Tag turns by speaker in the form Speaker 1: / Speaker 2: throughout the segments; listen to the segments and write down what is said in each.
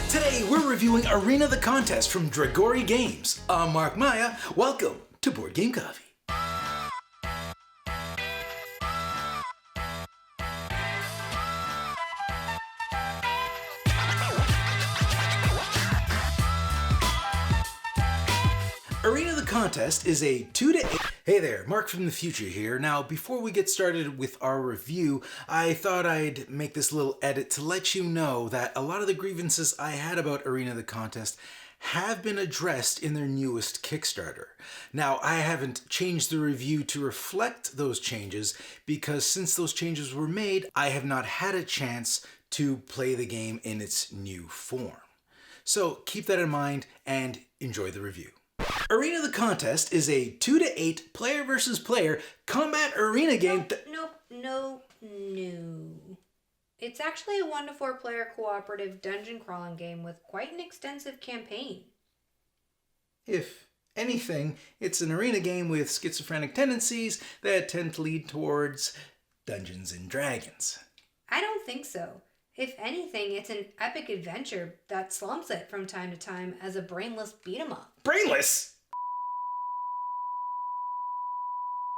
Speaker 1: Today we're reviewing Arena the Contest from Dragori Games. I'm Mark Maya. Welcome to Board Game Coffee. Arena the Contest is a 2 to 8... Hey there, Mark from the future here. Now, before we get started with our review, I thought I'd make this little edit to let you know that a lot of the grievances I had about Arena the Contest have been addressed in their newest Kickstarter. Now, I haven't changed the review to reflect those changes because since those changes were made, I have not had a chance to play the game in its new form. So keep that in mind and enjoy the review. Arena the Contest is a 2 to 8 player versus player combat arena game.
Speaker 2: No. It's actually a 1 to 4 player cooperative dungeon crawling game with quite an extensive campaign.
Speaker 1: If anything, it's an arena game with schizophrenic tendencies that tend to lead towards Dungeons and Dragons.
Speaker 2: I don't think so. If anything, it's an epic adventure that slumps it from time to time as a brainless beat-em-up.
Speaker 1: Brainless?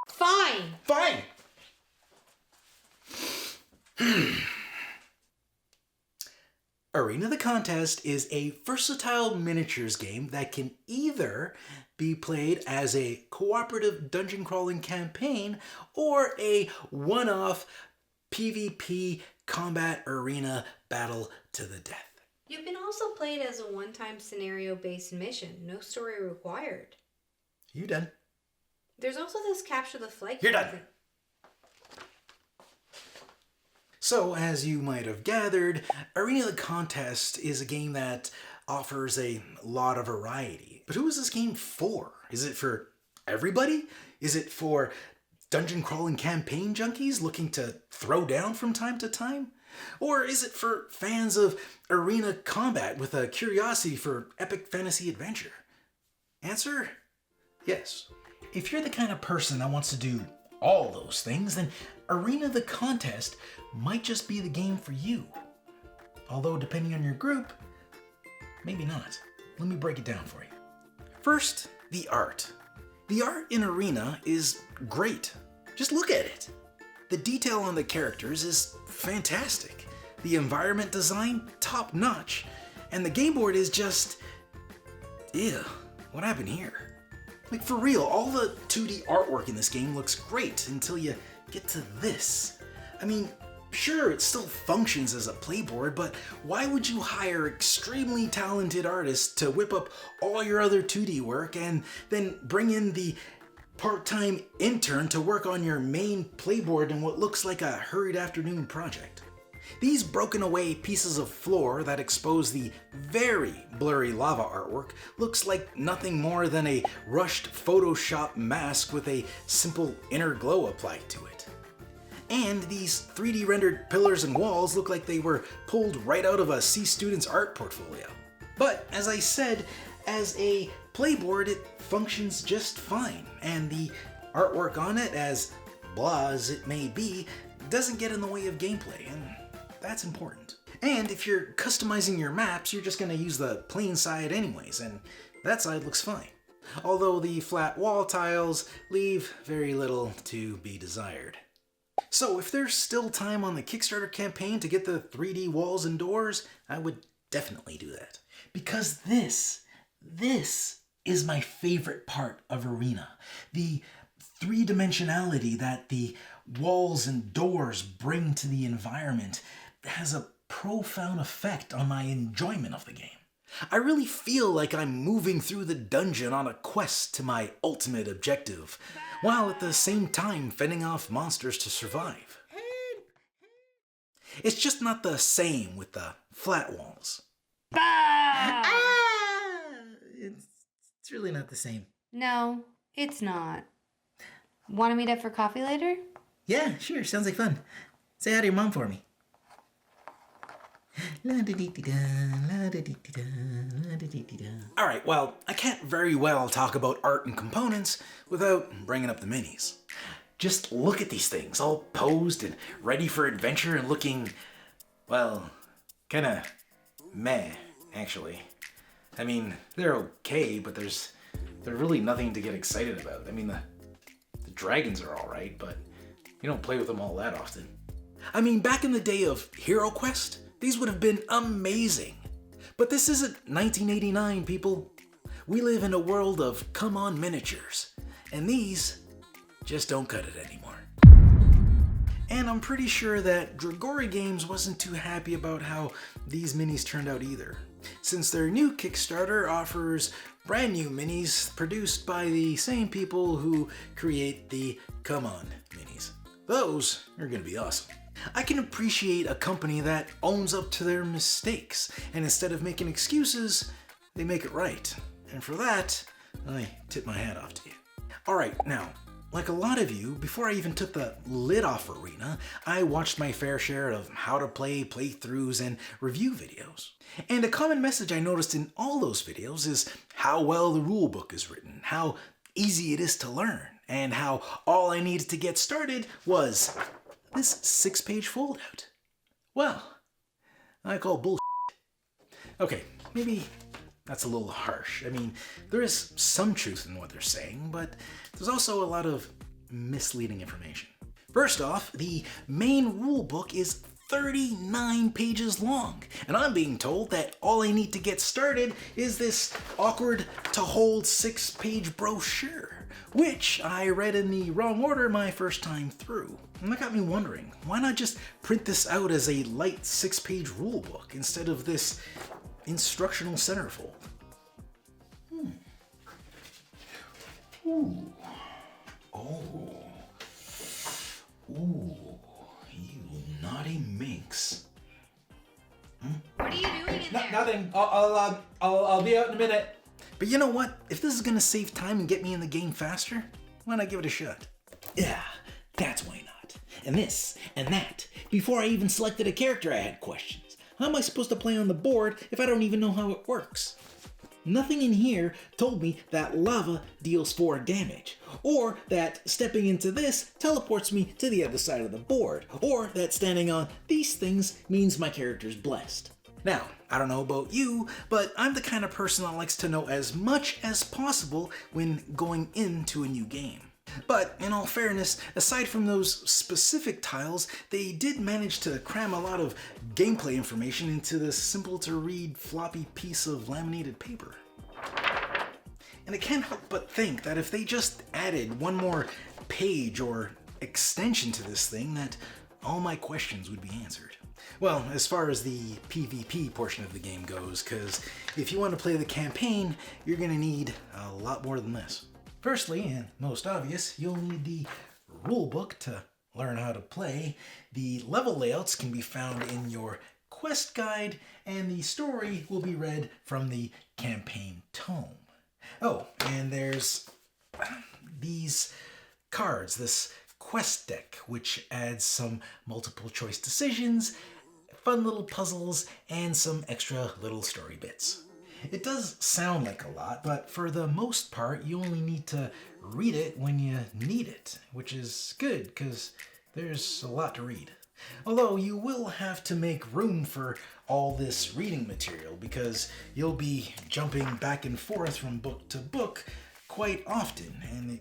Speaker 2: Fine!
Speaker 1: Arena the Contest is a versatile miniatures game that can either be played as a cooperative dungeon crawling campaign or a one-off PvP combat arena battle to the death.
Speaker 2: You can also play it as a one-time scenario-based mission, no story required.
Speaker 1: You done?
Speaker 2: There's also this capture the flag.
Speaker 1: You're done. So, as you might have gathered, Arena the Contest is a game that offers a lot of variety. But who is this game for? Is it for everybody? Is it for dungeon crawling campaign junkies looking to throw down from time to time? Or is it for fans of arena combat with a curiosity for epic fantasy adventure? Answer? Yes. If you're the kind of person that wants to do all those things, then Arena the Contest might just be the game for you. Although, depending on your group, maybe not. Let me break it down for you. First, the art. The art in Arena is great. Just look at it. The detail on the characters is fantastic. The environment design, top-notch. And the game board is just... ew, what happened here? Like, for real, all the 2D artwork in this game looks great until you get to this. I mean, sure, it still functions as a playboard, but why would you hire extremely talented artists to whip up all your other 2D work and then bring in the part-time intern to work on your main playboard in what looks like a hurried afternoon project? These broken away pieces of floor that expose the very blurry lava artwork looks like nothing more than a rushed Photoshop mask with a simple inner glow applied to it. And these 3D rendered pillars and walls look like they were pulled right out of a C student's art portfolio. But as I said, as a playboard it functions just fine, and the artwork on it, as blah as it may be, doesn't get in the way of gameplay, and that's important. And if you're customizing your maps, you're just going to use the plain side anyways, and that side looks fine. Although the flat wall tiles leave very little to be desired. So if there's still time on the Kickstarter campaign to get the 3D walls and doors, I would definitely do that. Because this is my favorite part of Arena. The three-dimensionality that the walls and doors bring to the environment has a profound effect on my enjoyment of the game. I really feel like I'm moving through the dungeon on a quest to my ultimate objective, while at the same time fending off monsters to survive. It's just not the same with the flat walls. It's really not the same.
Speaker 2: No, it's not. Want to meet up for coffee later?
Speaker 1: Yeah, sure. Sounds like fun. Say hi to your mom for me. Alright, well, I can't very well talk about art and components without bringing up the minis. Just look at these things, all posed and ready for adventure and looking, well, kinda meh, actually. I mean, they're okay, but there's really nothing to get excited about. I mean, the dragons are alright, but you don't play with them all that often. I mean, back in the day of Hero Quest, these would have been amazing. But this isn't 1989, people. We live in a world of come-on miniatures, and these just don't cut it anymore. And I'm pretty sure that Dragori Games wasn't too happy about how these minis turned out either, since their new Kickstarter offers brand new minis produced by the same people who create the Come On minis. Those are gonna be awesome. I can appreciate a company that owns up to their mistakes, and instead of making excuses, they make it right. And for that, I tip my hat off to you. Alright, now, like a lot of you, before I even took the lid off Arena, I watched my fair share of how to play playthroughs and review videos. And a common message I noticed in all those videos is how well the rulebook is written, how easy it is to learn, and how all I needed to get started was this 6-page foldout. Well, I call bullshit. Okay, maybe that's a little harsh. I mean, there is some truth in what they're saying, but there's also a lot of misleading information. First off, the main rulebook is 39 pages long, and I'm being told that all I need to get started is this awkward to hold 6-page brochure, which I read in the wrong order my first time through. And that got me wondering, why not just print this out as a light 6-page rulebook instead of this instructional centerfold? Ooh. Oh. Ooh. You naughty minx.
Speaker 2: What are you doing in there?
Speaker 3: Nothing. I'll be out in a minute.
Speaker 1: But you know what? If this is gonna save time and get me in the game faster, why not give it a shot?
Speaker 3: Yeah, that's why not. And this and that. Before I even selected a character, I had questions. How am I supposed to play on the board if I don't even know how it works? Nothing in here told me that lava deals 4 damage, or that stepping into this teleports me to the other side of the board, or that standing on these things means my character's blessed.
Speaker 1: Now, I don't know about you, but I'm the kind of person that likes to know as much as possible when going into a new game. But in all fairness, aside from those specific tiles, they did manage to cram a lot of gameplay information into this simple to read floppy piece of laminated paper. And I can't help but think that if they just added one more page or extension to this thing, that all my questions would be answered. Well, as far as the PvP portion of the game goes, because if you want to play the campaign, you're going to need a lot more than this. Firstly, and most obvious, you'll need the rulebook to learn how to play. The level layouts can be found in your quest guide, and the story will be read from the campaign tome. Oh, and there's these cards, this quest deck, which adds some multiple choice decisions, fun little puzzles, and some extra little story bits. It does sound like a lot, but for the most part, you only need to read it when you need it, which is good because there's a lot to read. Although you will have to make room for all this reading material because you'll be jumping back and forth from book to book quite often, and it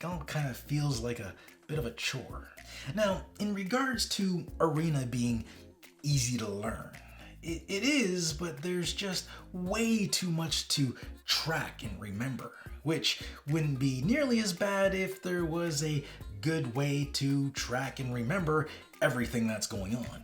Speaker 1: all kind of feels like a bit of a chore. Now, in regards to Arena being easy to learn, it is, but there's just way too much to track and remember, which wouldn't be nearly as bad if there was a good way to track and remember everything that's going on.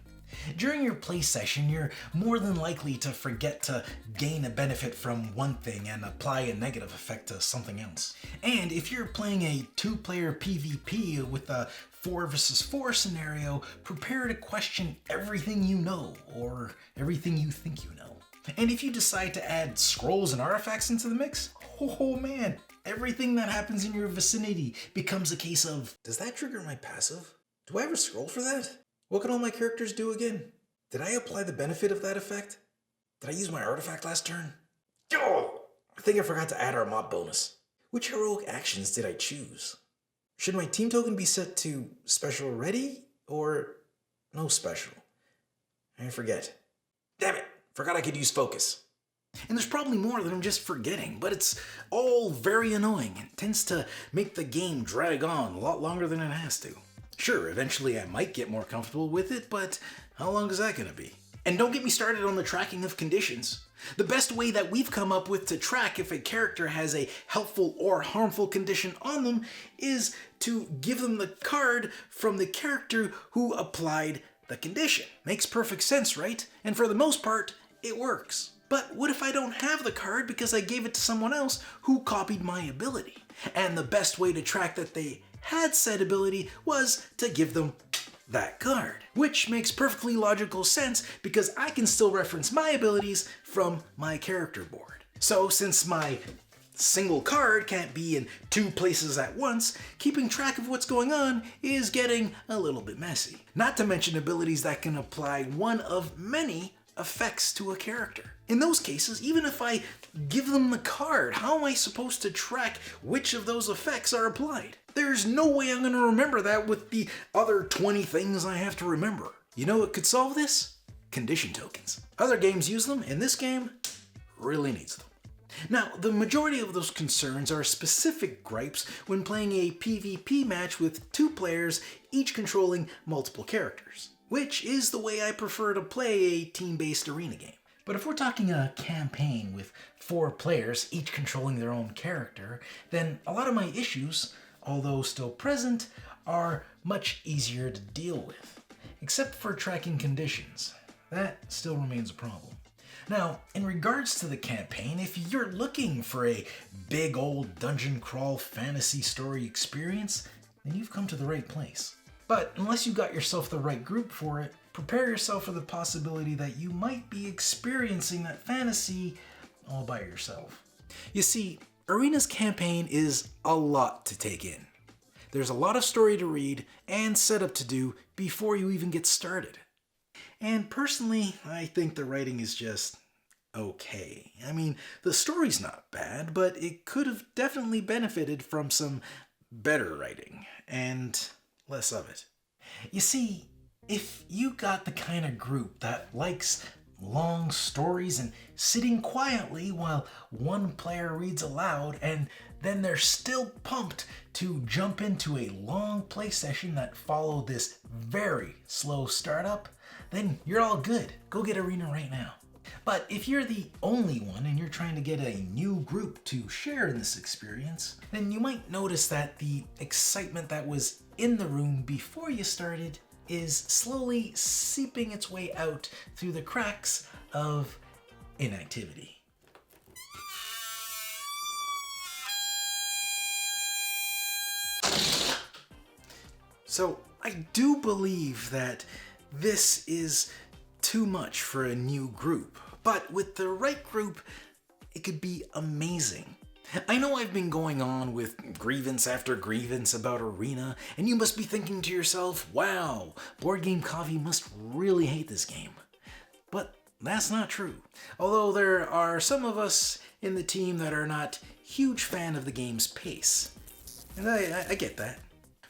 Speaker 1: During your play session, you're more than likely to forget to gain a benefit from one thing and apply a negative effect to something else. And if you're playing a 2-player PvP with a 4 versus 4 scenario, prepare to question everything you know, or everything you think you know. And if you decide to add scrolls and artifacts into the mix, oh man, everything that happens in your vicinity becomes a case of, does that trigger my passive? Do I have a scroll for that? What can all my characters do again? Did I apply the benefit of that effect? Did I use my artifact last turn? Oh, I think I forgot to add our mob bonus. Which heroic actions did I choose? Should my team token be set to special ready or no special? I forget. Damn it! Forgot I could use focus. And there's probably more that I'm just forgetting, but it's all very annoying and tends to make the game drag on a lot longer than it has to. Sure, eventually I might get more comfortable with it, but how long is that gonna be? And don't get me started on the tracking of conditions. The best way that we've come up with to track if a character has a helpful or harmful condition on them is to give them the card from the character who applied the condition. Makes perfect sense, right? And for the most part, it works. But what if I don't have the card because I gave it to someone else who copied my ability? And the best way to track that they had said ability was to give them that card, which makes perfectly logical sense because I can still reference my abilities from my character board. So since my single card can't be in two places at once, keeping track of what's going on is getting a little bit messy. Not to mention abilities that can apply one of many effects to a character. In those cases, even if I give them the card, how am I supposed to track which of those effects are applied? There's no way I'm going to remember that with the other 20 things I have to remember. You know what could solve this? Condition tokens. Other games use them, and this game really needs them. Now, the majority of those concerns are specific gripes when playing a PvP match with two players, each controlling multiple characters, which is the way I prefer to play a team-based arena game. But if we're talking a campaign with 4 players, each controlling their own character, then a lot of my issues, although still present, are much easier to deal with. Except for tracking conditions. That still remains a problem. Now, in regards to the campaign, if you're looking for a big old dungeon crawl fantasy story experience, then you've come to the right place. But unless you got yourself the right group for it, prepare yourself for the possibility that you might be experiencing that fantasy all by yourself. You see, Arena's campaign is a lot to take in. There's a lot of story to read and setup to do before you even get started. And personally, I think the writing is just okay. I mean, the story's not bad, but it could have definitely benefited from some better writing and less of it. You see, if you got the kind of group that likes long stories and sitting quietly while one player reads aloud and then they're still pumped to jump into a long play session that followed this very slow startup, then you're all good. Go get Arena right now. But if you're the only one and you're trying to get a new group to share in this experience, then you might notice that the excitement that was in the room before you started is slowly seeping its way out through the cracks of inactivity. So I do believe that this is too much for a new group, but with the right group, it could be amazing. I know I've been going on with grievance after grievance about Arena, and you must be thinking to yourself, wow, Board Game Coffee must really hate this game. But that's not true. Although there are some of us in the team that are not huge fan of the game's pace. And I get that.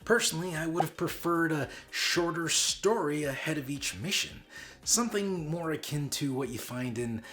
Speaker 1: Personally, I would have preferred a shorter story ahead of each mission. Something more akin to what you find in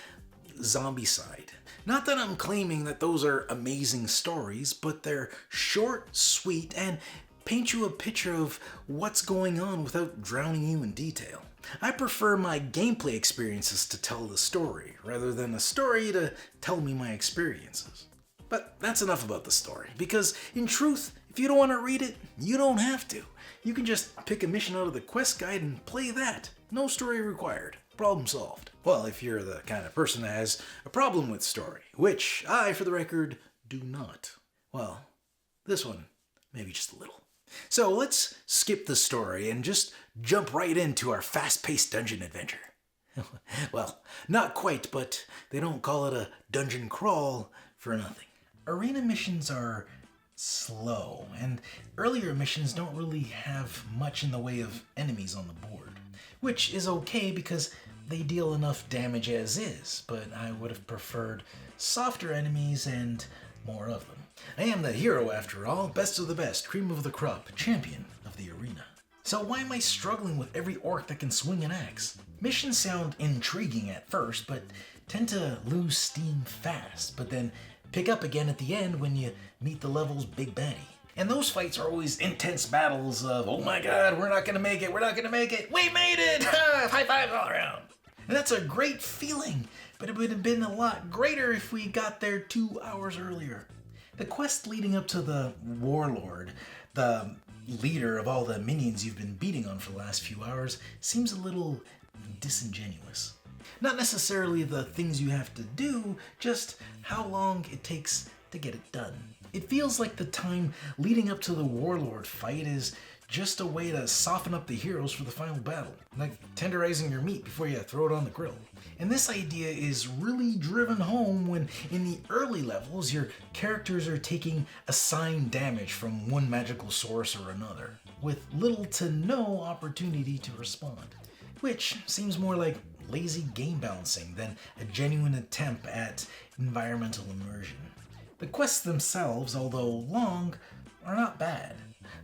Speaker 1: Zombicide. Not that I'm claiming that those are amazing stories, but they're short, sweet, and paint you a picture of what's going on without drowning you in detail. I prefer my gameplay experiences to tell the story, rather than a story to tell me my experiences. But that's enough about the story, because in truth, if you don't want to read it, you don't have to. You can just pick a mission out of the quest guide and play that. No story required. Problem solved. Well, if you're the kind of person that has a problem with story, which I, for the record, do not. Well, this one, maybe just a little. So let's skip the story and just jump right into our fast-paced dungeon adventure. Well, not quite, but they don't call it a dungeon crawl for nothing. Arena missions are slow, and earlier missions don't really have much in the way of enemies on the board, which is okay because they deal enough damage as is, but I would have preferred softer enemies and more of them. I am the hero after all, best of the best, cream of the crop, champion of the arena. So why am I struggling with every orc that can swing an axe? Missions sound intriguing at first, but tend to lose steam fast, but then pick up again at the end when you meet the level's big baddie. And those fights are always intense battles of, oh my god, we're not gonna make it, we made it! High fives all around! And that's a great feeling, but it would have been a lot greater if we got there 2 hours earlier. The quest leading up to the Warlord, the leader of all the minions you've been beating on for the last few hours, seems a little disingenuous. Not necessarily the things you have to do, just how long it takes to get it done. It feels like the time leading up to the Warlord fight is just a way to soften up the heroes for the final battle, like tenderizing your meat before you throw it on the grill. And this idea is really driven home when in the early levels your characters are taking assigned damage from one magical source or another, with little to no opportunity to respond. Which seems more like lazy game balancing than a genuine attempt at environmental immersion. The quests themselves, although long, are not bad.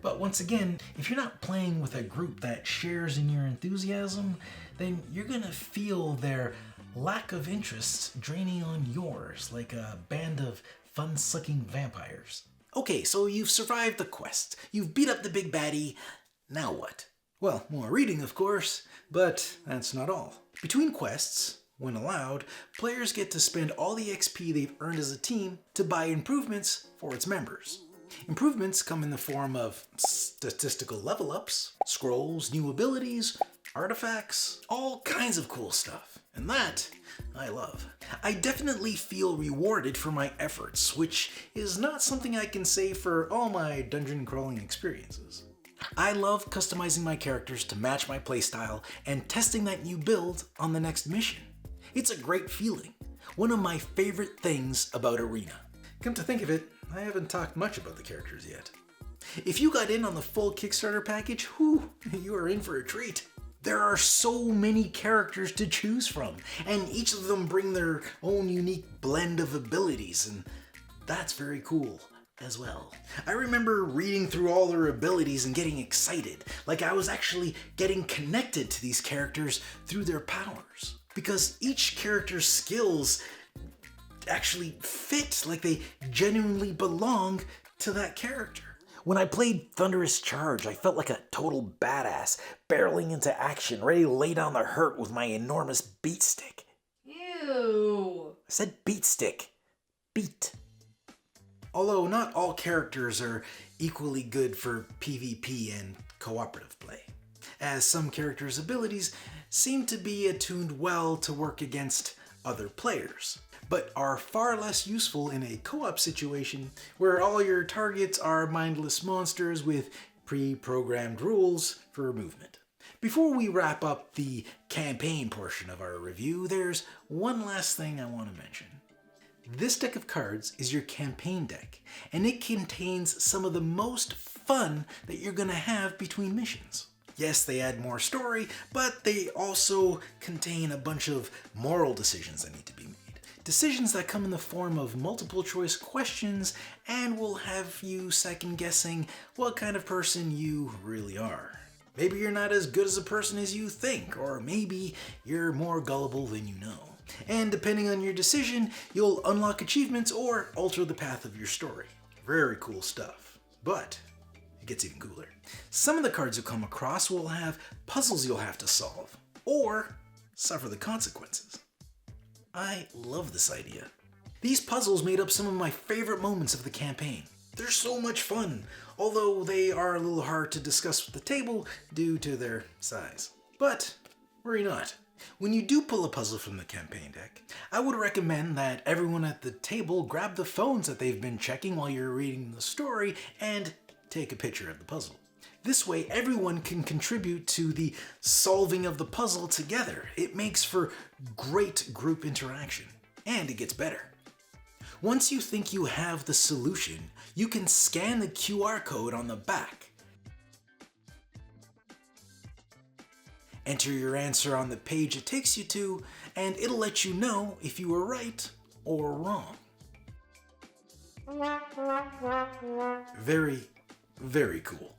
Speaker 1: But once again, if you're not playing with a group that shares in your enthusiasm, then you're gonna feel their lack of interest draining on yours like a band of fun-sucking vampires. Okay, so you've survived the quest. You've beat up the big baddie. Now what? Well, more reading, of course, but that's not all. Between quests, when allowed, players get to spend all the XP they've earned as a team to buy improvements for its members. Improvements come in the form of statistical level ups, scrolls, new abilities, artifacts, all kinds of cool stuff. And that I love. I definitely feel rewarded for my efforts, which is not something I can say for all my dungeon crawling experiences. I love customizing my characters to match my playstyle and testing that new build on the next mission. It's a great feeling. One of my favorite things about Arena. Come to think of it, I haven't talked much about the characters yet. If you got in on the full Kickstarter package, whew, you are in for a treat. There are so many characters to choose from, and each of them bring their own unique blend of abilities, and that's very cool as well. I remember reading through all their abilities and getting excited, like I was actually getting connected to these characters through their powers. Because each character's skills actually fit, like they genuinely belong to that character. When I played Thunderous Charge, I felt like a total badass, barreling into action, ready to lay down the hurt with my enormous beat stick.
Speaker 2: Ew.
Speaker 1: I said beat stick. Beat. Although not all characters are equally good for PvP and cooperative play, as some characters' abilities seem to be attuned well to work against other players, but are far less useful in a co-op situation where all your targets are mindless monsters with pre-programmed rules for movement. Before we wrap up the campaign portion of our review, there's one last thing I want to mention. This deck of cards is your campaign deck, and it contains some of the most fun that you're going to have between missions. Yes, they add more story, but they also contain a bunch of moral decisions that need to be made. Decisions that come in the form of multiple choice questions and will have you second guessing what kind of person you really are. Maybe you're not as good as a person as you think, or maybe you're more gullible than you know. And depending on your decision, you'll unlock achievements or alter the path of your story. Very cool stuff. But it gets even cooler. Some of the cards you'll come across will have puzzles you'll have to solve, or suffer the consequences. I love this idea. These puzzles made up some of my favorite moments of the campaign. They're so much fun, although they are a little hard to discuss with the table due to their size. But worry not. When you do pull a puzzle from the campaign deck, I would recommend that everyone at the table grab the phones that they've been checking while you're reading the story and take a picture of the puzzle. This way, everyone can contribute to the solving of the puzzle together. It makes for great group interaction, and it gets better. Once you think you have the solution, you can scan the QR code on the back. Enter your answer on the page it takes you to, and it'll let you know if you were right or wrong. Very, very cool.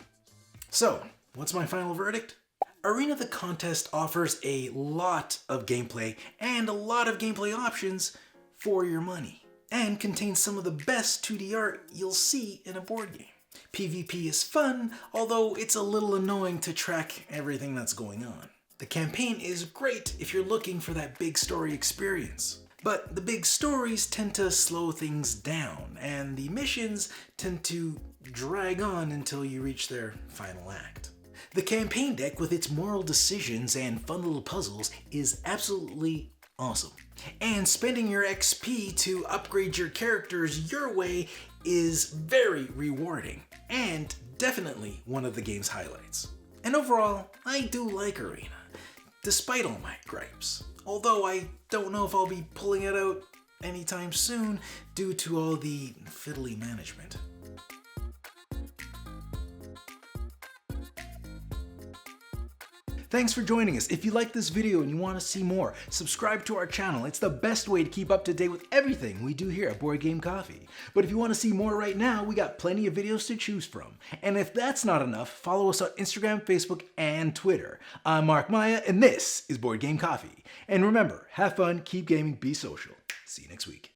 Speaker 1: So, what's my final verdict? Arena the Contest offers a lot of gameplay and a lot of gameplay options for your money, and contains some of the best 2D art you'll see in a board game. PvP is fun, although it's a little annoying to track everything that's going on. The campaign is great if you're looking for that big story experience. But the big stories tend to slow things down, and the missions tend to drag on until you reach their final act. The campaign deck with its moral decisions and fun little puzzles is absolutely awesome. And spending your XP to upgrade your characters your way is very rewarding, and definitely one of the game's highlights. And overall, I do like Arena, despite all my gripes. Although I don't know if I'll be pulling it out anytime soon due to all the fiddly management. Thanks for joining us. If you like this video and you want to see more, subscribe to our channel. It's the best way to keep up to date with everything we do here at Board Game Coffee. But if you want to see more right now, we got plenty of videos to choose from. And if that's not enough, follow us on Instagram, Facebook, and Twitter. I'm Mark Maya, and this is Board Game Coffee. And remember, have fun, keep gaming, be social. See you next week.